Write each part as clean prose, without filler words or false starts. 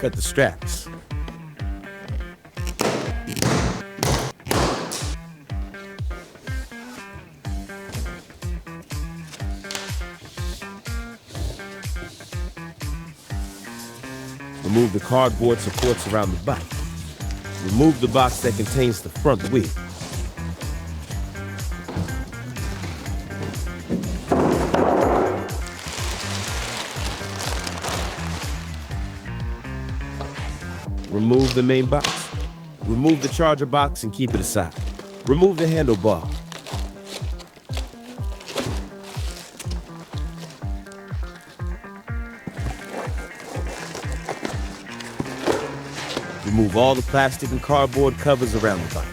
cut the straps. Remove the cardboard supports around the bike. Remove the box that contains the front wheel. Remove the main box. Remove the charger box and keep it aside. Remove the handlebar. Remove all the plastic and cardboard covers around the bike.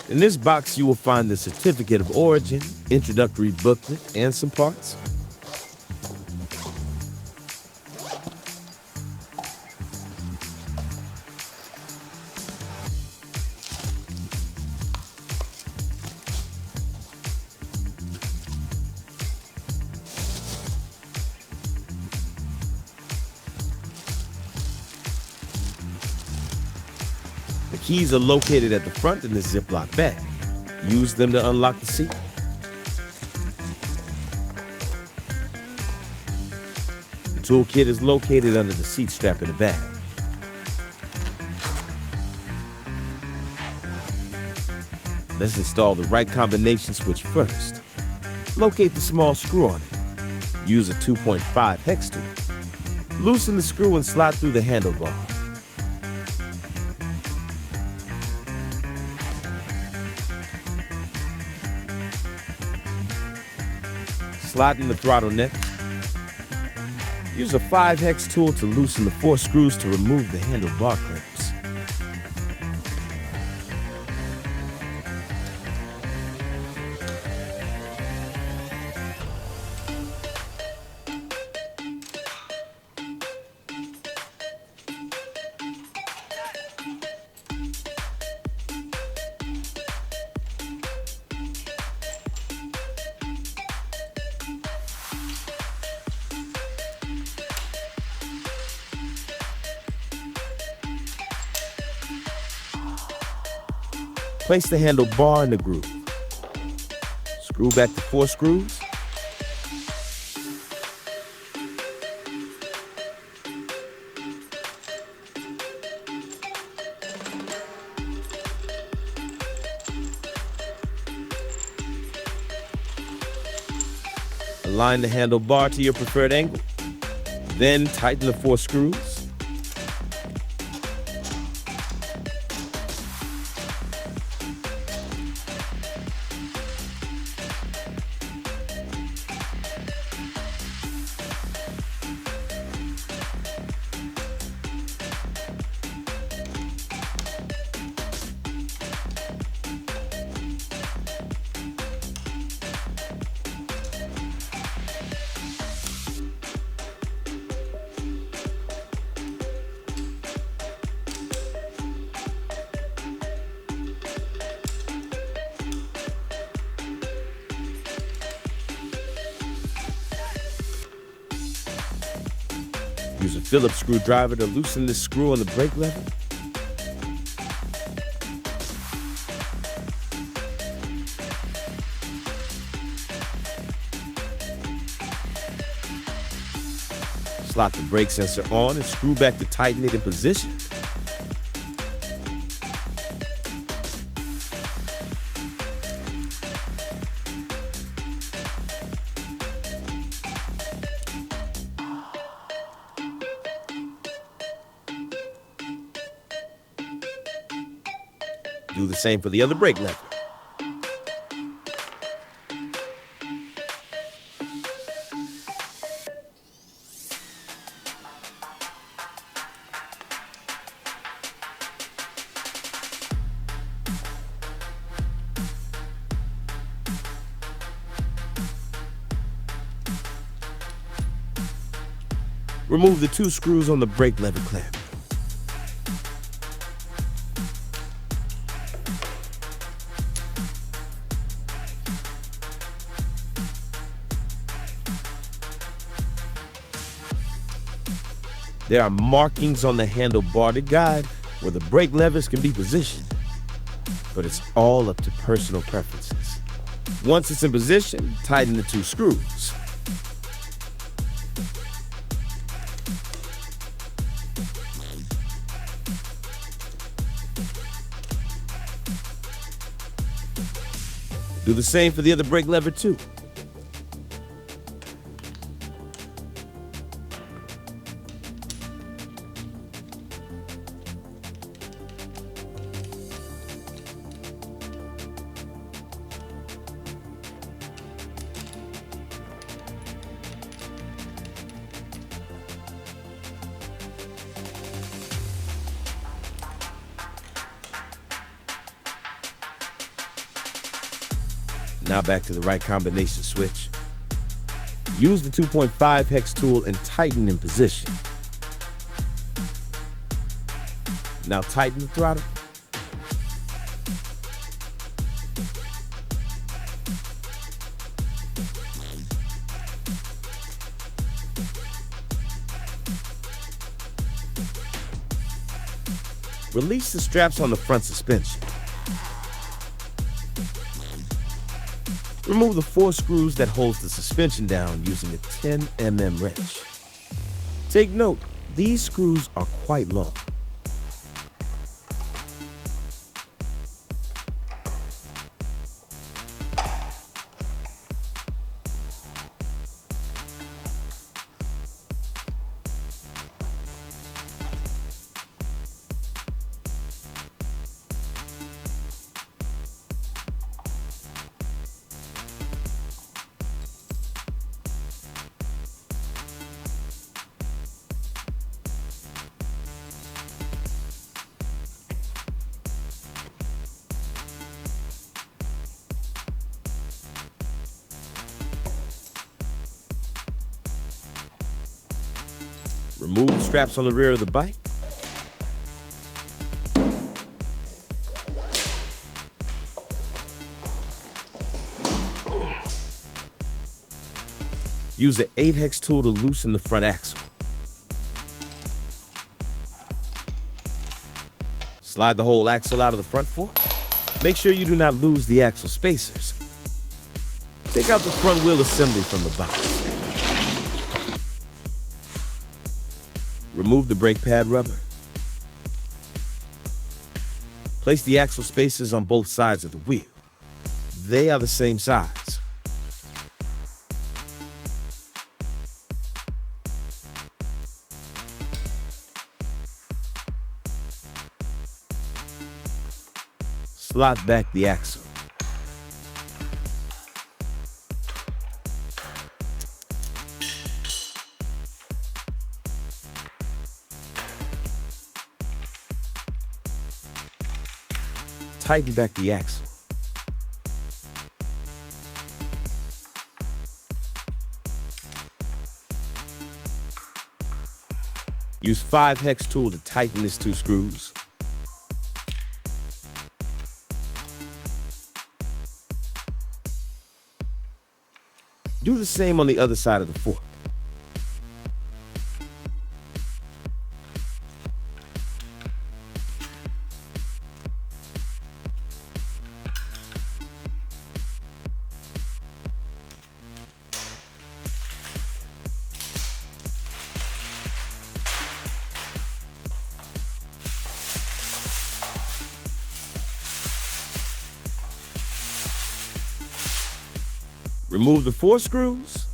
In this box, you will find the certificate of origin, introductory booklet, and some parts. The keys are located at the front in this Ziploc bag. Use them to unlock the seat. The toolkit is located under the seat strap in the bag. Let's install the right combination switch first. Locate the small screw on it. Use a 2.5 hex tool. Loosen the screw and slide through the handlebar. Slide in the throttle neck. Use a 5 hex tool to loosen the 4 screws to remove the handlebar clamps. Place the handlebar in the groove. Screw back the 4 screws. Align the handlebar to your preferred angle. Then tighten the 4 screws. Use a Phillips screwdriver to loosen this screw on the brake lever. Slot the brake sensor on and screw back to tighten it in position. Do the same for the other brake lever. Remove the 2 screws on the brake lever clamp. There are markings on the handlebar to guide where the brake levers can be positioned, but it's all up to personal preferences. Once it's in position, tighten the 2 screws. Do the same for the other brake lever too. Now back to the right combination switch. Use the 2.5 hex tool and tighten in position. Now tighten the throttle. Release the straps on the front suspension. Remove the 4 screws that holds the suspension down using a 10 mm wrench. Take note, these screws are quite long. Remove the straps on the rear of the bike. Use the 8 hex tool to loosen the front axle. Slide the whole axle out of the front fork. Make sure you do not lose the axle spacers. Take out the front wheel assembly from the box. Remove the brake pad rubber. Place the axle spacers on both sides of the wheel. They are the same size. Slot back the axle. Tighten back the axle. Use 5 hex tool to tighten these 2 screws. Do the same on the other side of the fork. Remove the 4 screws.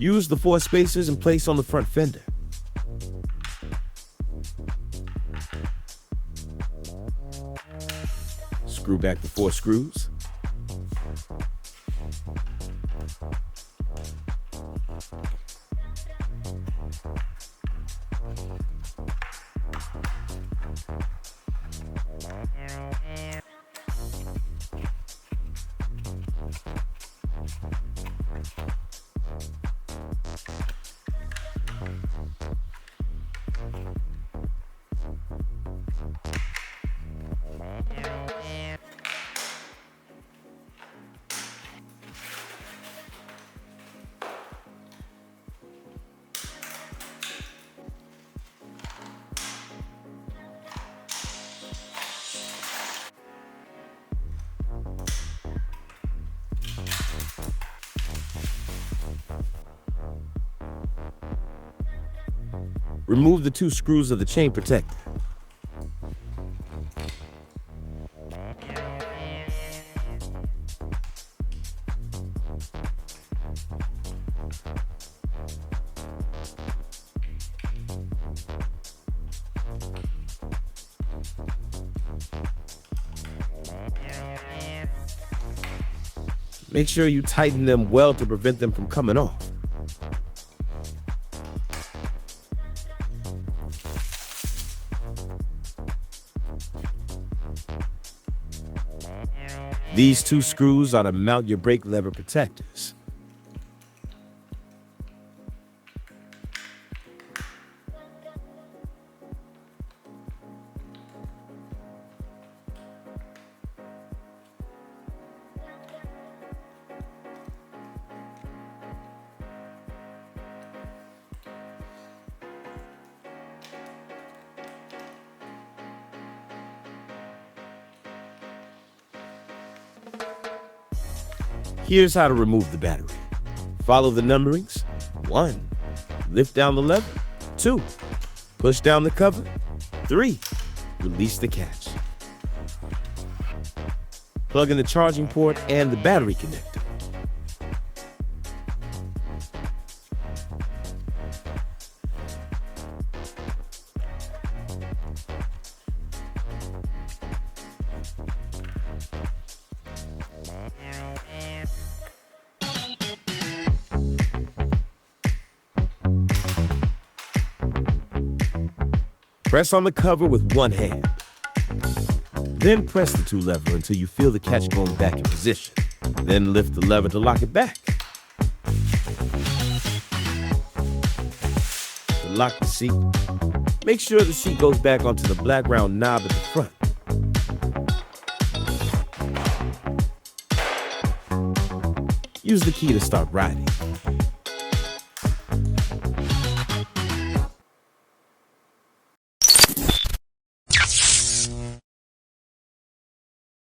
Use the 4 spacers and place on the front fender. Screw back the 4 screws. Remove the 2 screws of the chain protector. Make sure you tighten them well to prevent them from coming off. These 2 screws are to mount your brake lever protectors. Here's how to remove the battery. Follow the numberings. 1. Lift down the lever. 2. Push down the cover. 3. Release the catch. Plug in the charging port and the battery connector. Press on the cover with 1 hand. Then press the 2 lever until you feel the catch going back in position. Then lift the lever to lock it back. To lock the seat, make sure the seat goes back onto the black round knob at the front. Use the key to start riding.